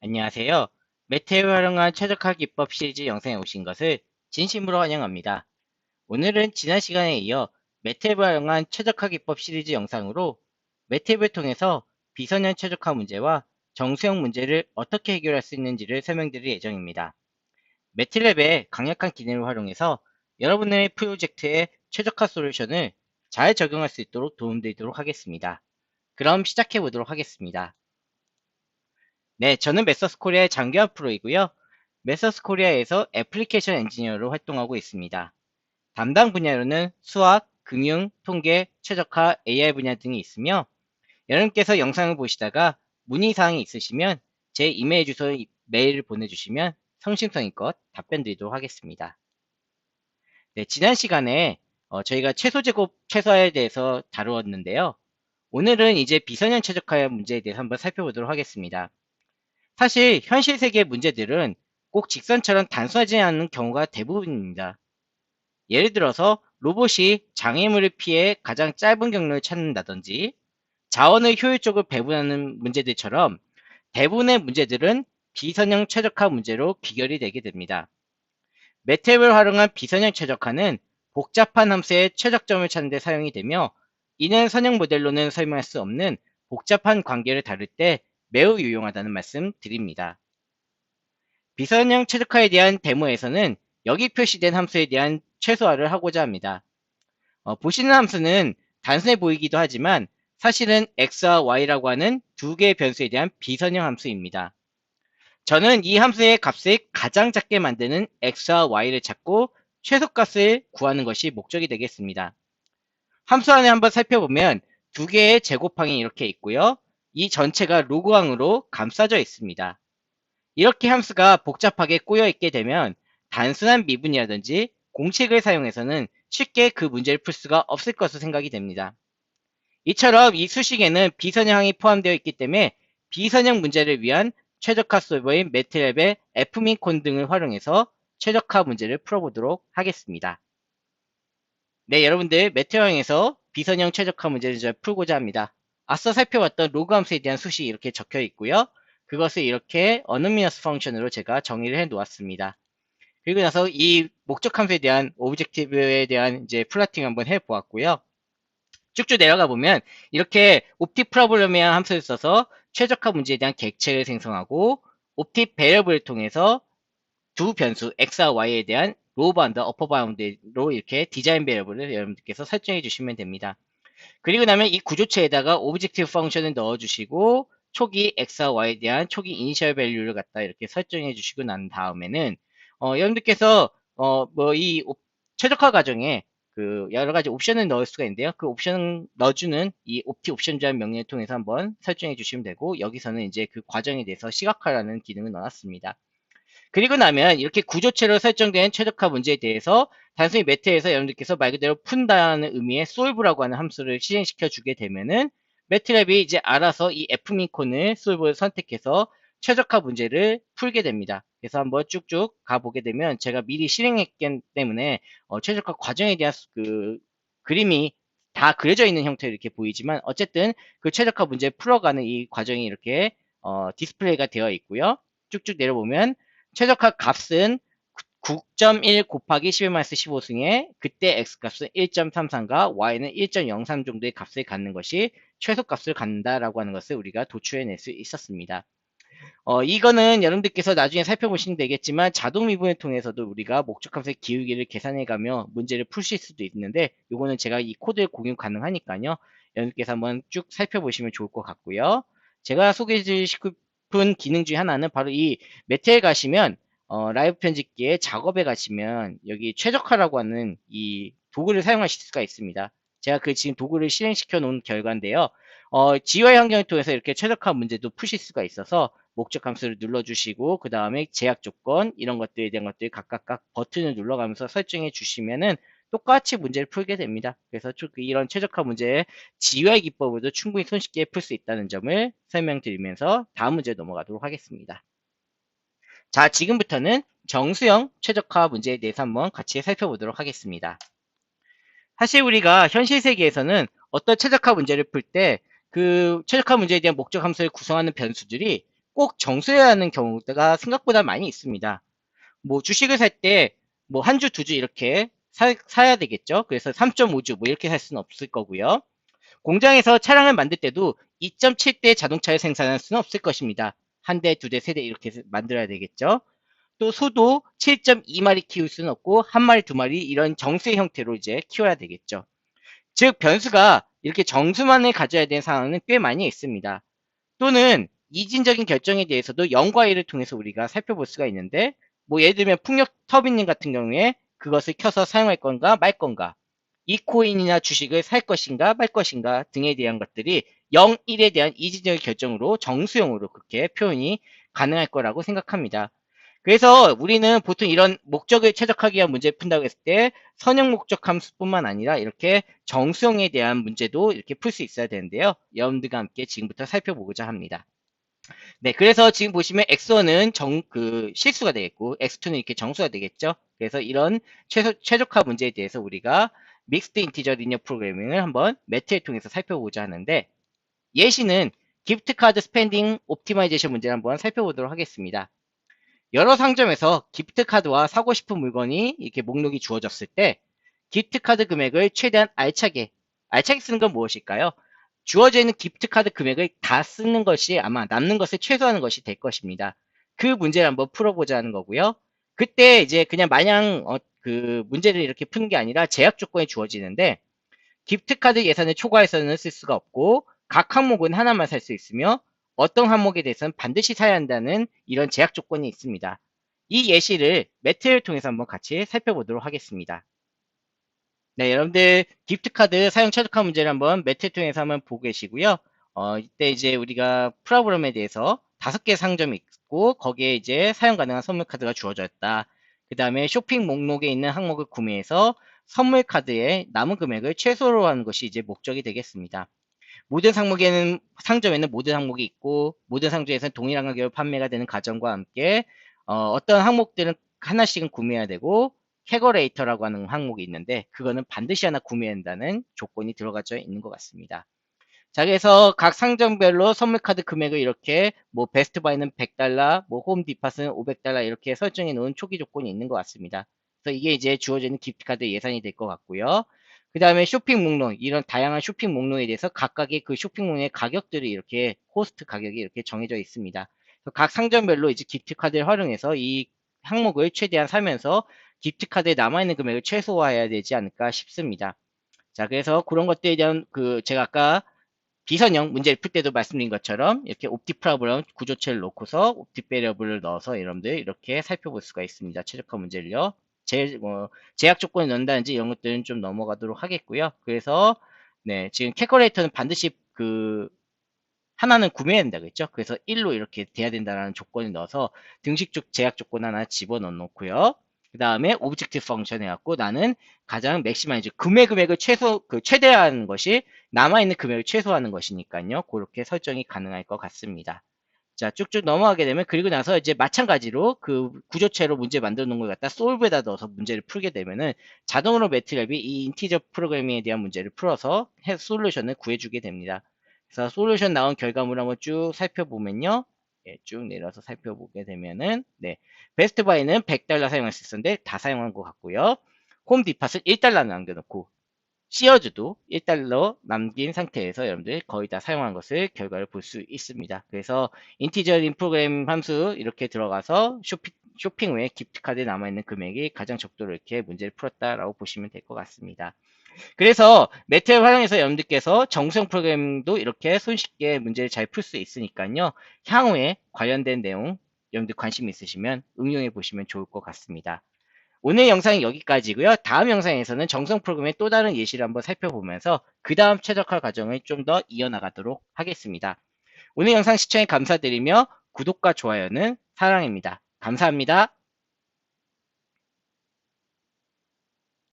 안녕하세요. 매트를 활용한 최적화 기법 시리즈 영상에 오신 것을 진심으로 환영합니다. 오늘은 지난 시간에 이어 매트를 활용한 최적화 기법 시리즈 영상으로 매트를 통해서 비선형 최적화 문제와 정수형 문제를 어떻게 해결할 수 있는지를 설명드릴 예정입니다. 매트랩의 강력한 기능을 활용해서 여러분의 프로젝트의 최적화 솔루션을 잘 적용할 수 있도록 도움드리도록 하겠습니다. 그럼 시작해 보도록 하겠습니다. 네, 저는 메서스 코리아의 장기화 프로이고요. 메서스 코리아에서 애플리케이션 엔지니어로 활동하고 있습니다. 담당 분야로는 수학, 금융, 통계, 최적화, AI 분야 등이 있으며 여러분께서 영상을 보시다가 문의사항이 있으시면 제 이메일 주소에 메일을 보내주시면 성심성의껏 답변 드리도록 하겠습니다. 네, 지난 시간에 저희가 최소 제곱 최소화에 대해서 다루었는데요. 오늘은 이제 비선형 최적화 문제에 대해서 한번 살펴보도록 하겠습니다. 사실 현실 세계의 문제들은 꼭 직선처럼 단순하지 않은 경우가 대부분입니다. 예를 들어서 로봇이 장애물을 피해 가장 짧은 경로를 찾는다든지 자원을 효율적으로 배분하는 문제들처럼 대부분의 문제들은 비선형 최적화 문제로 귀결이 되게 됩니다. 매트랩을 활용한 비선형 최적화는 복잡한 함수의 최적점을 찾는 데 사용이 되며 이는 선형 모델로는 설명할 수 없는 복잡한 관계를 다룰 때 매우 유용하다는 말씀 드립니다. 비선형 최적화에 대한 데모에서는 여기 표시된 함수에 대한 최소화를 하고자 합니다. 보시는 함수는 단순해 보이기도 하지만 사실은 x와 y라고 하는 두 개의 변수에 대한 비선형 함수입니다. 저는 이 함수의 값을 가장 작게 만드는 x와 y를 찾고 최소값을 구하는 것이 목적이 되겠습니다. 함수 안에 한번 살펴보면 두 개의 제곱항이 이렇게 있고요. 이 전체가 로그항으로 감싸져 있습니다. 이렇게 함수가 복잡하게 꼬여 있게 되면 단순한 미분이라든지 공식을 사용해서는 쉽게 그 문제를 풀 수가 없을 것으로 생각이 됩니다. 이처럼 이 수식에는 비선형이 포함되어 있기 때문에 비선형 문제를 위한 최적화 솔버인 매트랩의 fmin콘 등을 활용해서 최적화 문제를 풀어보도록 하겠습니다. 네, 여러분들 매트형에서 비선형 최적화 문제를 풀고자 합니다. 앞서 살펴봤던 로그 함수에 대한 수식이 이렇게 적혀 있고요. 그것을 이렇게 어노미너스 펑션으로 제가 정의를 해 놓았습니다. 그리고 나서 이 목적 함수에 대한 오브젝티브에 대한 이제 플러팅 한번 해 보았고요. 쭉쭉 내려가 보면 이렇게 옵틱 프로블럼이라는 함수를 써서 최적화 문제에 대한 객체를 생성하고 옵틱 베리어블을 통해서 두 변수 x와 y에 대한 로우 바운드, 어퍼 바운드로 이렇게 디자인 베리어블을 여러분들께서 설정해 주시면 됩니다. 그리고 나면 이 구조체에다가 오브젝티브 펑션을 넣어주시고 초기 x와 y에 대한 초기 이니셜 밸류를 갖다 이렇게 설정해 주시고 난 다음에는 여러분들께서 이 최적화 과정에 그 여러 가지 옵션을 넣을 수가 있는데요. 그 옵션 넣어주는 이 옵티 옵션 제한 명령을 통해서 한번 설정해 주시면 되고 여기서는 이제 그 과정에 대해서 시각화라는 기능을 넣었습니다. 그리고 나면 이렇게 구조체로 설정된 최적화 문제에 대해서 단순히 매트에서 여러분들께서 말 그대로 푼다는 의미의 solve라고 하는 함수를 실행시켜 주게 되면은 매트랩이 이제 알아서 이 fmin콘을 solve를 선택해서 최적화 문제를 풀게 됩니다. 그래서 한번 쭉쭉 가보게 되면 제가 미리 실행했기 때문에 최적화 과정에 대한 그 그림이 다 그려져 있는 형태로 이렇게 보이지만 어쨌든 그 최적화 문제 풀어가는 이 과정이 이렇게 디스플레이가 되어 있고요. 쭉쭉 내려보면 최적화 값은 9.1 곱하기 11-15승에 그때 x값은 1.33과 y는 1.03 정도의 값을 갖는 것이 최소값을 갖는다라고 하는 것을 우리가 도출해낼 수 있었습니다. 이거는 여러분들께서 나중에 살펴보시면 되겠지만 자동 미분을 통해서도 우리가 목적함수의 기울기를 계산해가며 문제를 푸실 수도 있는데 이거는 제가 이 코드를 공유 가능하니까요. 여러분들께서 한번 쭉 살펴보시면 좋을 것 같고요. 제가 소개해드리고 싶은 기능 중에 하나는 바로 이 매트에 가시면 라이브 편집기에 작업에 가시면 여기 최적화라고 하는 이 도구를 사용하실 수가 있습니다. 제가 그 지금 도구를 실행시켜 놓은 결과인데요. GUI 환경을 통해서 이렇게 최적화 문제도 푸실 수가 있어서 목적 함수를 눌러주시고 그 다음에 제약 조건 이런 것들에 대한 것들 각각 버튼을 눌러가면서 설정해 주시면은 똑같이 문제를 풀게 됩니다. 그래서 이런 최적화 문제의 GUI 기법으로도 충분히 손쉽게 풀 수 있다는 점을 설명드리면서 다음 문제 넘어가도록 하겠습니다. 자, 지금부터는 정수형 최적화 문제에 대해서 한번 같이 살펴보도록 하겠습니다. 사실 우리가 현실 세계에서는 어떤 최적화 문제를 풀 때 그 최적화 문제에 대한 목적 함수를 구성하는 변수들이 꼭 정수해야 하는 경우가 생각보다 많이 있습니다. 뭐 주식을 살 때 뭐 한 주, 두 주 이렇게 사야 되겠죠. 그래서 3.5주 뭐 이렇게 살 수는 없을 거고요. 공장에서 차량을 만들 때도 2.7대 자동차를 생산할 수는 없을 것입니다. 한 대, 두 대, 세 대 이렇게 만들어야 되겠죠. 또 소도 7.2마리 키울 수는 없고 한 마리, 두 마리 이런 정수의 형태로 이제 키워야 되겠죠. 즉 변수가 이렇게 정수만을 가져야 되는 상황은 꽤 많이 있습니다. 또는 이진적인 결정에 대해서도 0과 1을 통해서 우리가 살펴볼 수가 있는데 뭐 예를 들면 풍력 터빈 같은 경우에 그것을 켜서 사용할 건가 말 건가 이 코인이나 주식을 살 것인가 말 것인가 등에 대한 것들이 0, 1에 대한 이진적인 결정으로 정수용으로 그렇게 표현이 가능할 거라고 생각합니다. 그래서 우리는 보통 이런 목적을 최적화하기 위한 문제를 푼다고 했을 때 선형 목적 함수뿐만 아니라 이렇게 정수형에 대한 문제도 이렇게 풀 수 있어야 되는데요. 여러분들과 함께 지금부터 살펴보고자 합니다. 네, 그래서 지금 보시면 x1은 실수가 되겠고 x2는 이렇게 정수가 되겠죠. 그래서 이런 최적화 문제에 대해서 우리가 믹스드 인티저 리니어 프로그래밍을 한번 매트를 통해서 살펴보고자 하는데 예시는 기프트 카드 스펜딩 옵티마이제이션 문제를 한번 살펴보도록 하겠습니다. 여러 상점에서 기프트 카드와 사고 싶은 물건이 이렇게 목록이 주어졌을 때 기프트 카드 금액을 최대한 알차게 쓰는 건 무엇일까요? 주어져 있는 기프트 카드 금액을 다 쓰는 것이 아마 남는 것을 최소화하는 것이 될 것입니다. 그 문제를 한번 풀어보자 하는 거고요. 그때 이제 그냥 마냥 그 문제를 이렇게 푸는 게 아니라 제약 조건이 주어지는데 기프트 카드 예산을 초과해서는 쓸 수가 없고 각 항목은 하나만 살 수 있으며 어떤 항목에 대해서는 반드시 사야 한다는 이런 제약 조건이 있습니다. 이 예시를 매트를 통해서 한번 같이 살펴보도록 하겠습니다. 네, 여러분들 기프트 카드 사용 최적화 문제를 한번 매트를 통해서 한번 보고 계시고요. 이때 이제 우리가 프로그램에 대해서 5개 상점이 있고 거기에 이제 사용 가능한 선물 카드가 주어져 있다. 그 다음에 쇼핑 목록에 있는 항목을 구매해서 선물 카드의 남은 금액을 최소로 하는 것이 이제 목적이 되겠습니다. 모든 상점에는 모든 항목이 있고 모든 상점에서는 동일한 가격으로 판매가 되는 가정과 함께 어떤 항목들은 하나씩은 구매해야 되고 캐거레이터라고 하는 항목이 있는데 그거는 반드시 하나 구매해야 한다는 조건이 들어가져 있는 것 같습니다. 자, 그래서 각 상점별로 선물 카드 금액을 이렇게 뭐 베스트 바이는 100달러, 뭐 홈 디팟은 500달러 이렇게 설정해 놓은 초기 조건이 있는 것 같습니다. 그래서 이게 이제 주어지는 기프트 카드 예산이 될 것 같고요. 그 다음에 쇼핑 목록, 이런 다양한 쇼핑 목록에 대해서 각각의 그 쇼핑 목록의 가격들이 이렇게 호스트 가격이 이렇게 정해져 있습니다. 각 상점별로 이제 기프트 카드를 활용해서 이 항목을 최대한 사면서 기프트 카드에 남아있는 금액을 최소화해야 되지 않을까 싶습니다. 자, 그래서 그런 것들에 대한 제가 아까 비선형 문제를 풀 때도 말씀드린 것처럼 이렇게 옵티 프로그램 구조체를 놓고서 옵티 베리어블을 넣어서 여러분들 이렇게 살펴볼 수가 있습니다. 최적화 문제를요. 제약 조건을 넣는다든지 이런 것들은 좀 넘어가도록 하겠고요. 그래서 네, 지금 캐커레이터는 반드시 하나는 구매해야 된다 그랬죠. 그래서 1로 이렇게 돼야 된다는 조건을 넣어서 등식적 제약 조건 하나 집어넣어 놓고요. 그 다음에 오브젝트 펑션 해갖고 나는 가장 맥시마이즈 금액을 최대화하는 것이 남아있는 금액을 최소화하는 것이니까요. 그렇게 설정이 가능할 것 같습니다. 자, 쭉쭉 넘어가게 되면 그리고 나서 이제 마찬가지로 그 구조체로 문제 만들어 놓은 걸 갖다 솔브에다 넣어서 문제를 풀게 되면은 자동으로 매트랩이 이 인티저 프로그래밍에 대한 문제를 풀어서 솔루션을 구해주게 됩니다. 그래서 솔루션 나온 결과물 한번 쭉 살펴보면요. 예, 쭉 내려서 살펴보게 되면은 네, 베스트 바이는 100달러 사용할 수 있었는데 다 사용한 것 같고요. 홈 디팟은 1달러 남겨놓고 시어즈도 1달러 남긴 상태에서 여러분들 거의 다 사용한 것을 결과를 볼 수 있습니다. 그래서 인티저링 프로그램 함수 이렇게 들어가서 쇼핑 후에 기프트카드에 남아있는 금액이 가장 적도로 이렇게 문제를 풀었다라고 보시면 될 것 같습니다. 그래서 매트를 활용해서 여러분들께서 정수형 프로그램도 이렇게 손쉽게 문제를 잘 풀 수 있으니까요. 향후에 관련된 내용 여러분들 관심 있으시면 응용해 보시면 좋을 것 같습니다. 오늘 영상은 여기까지고요. 다음 영상에서는 정성 프로그램의 또 다른 예시를 한번 살펴보면서 그 다음 최적화 과정을 좀 더 이어나가도록 하겠습니다. 오늘 영상 시청해 감사드리며 구독과 좋아요는 사랑입니다. 감사합니다.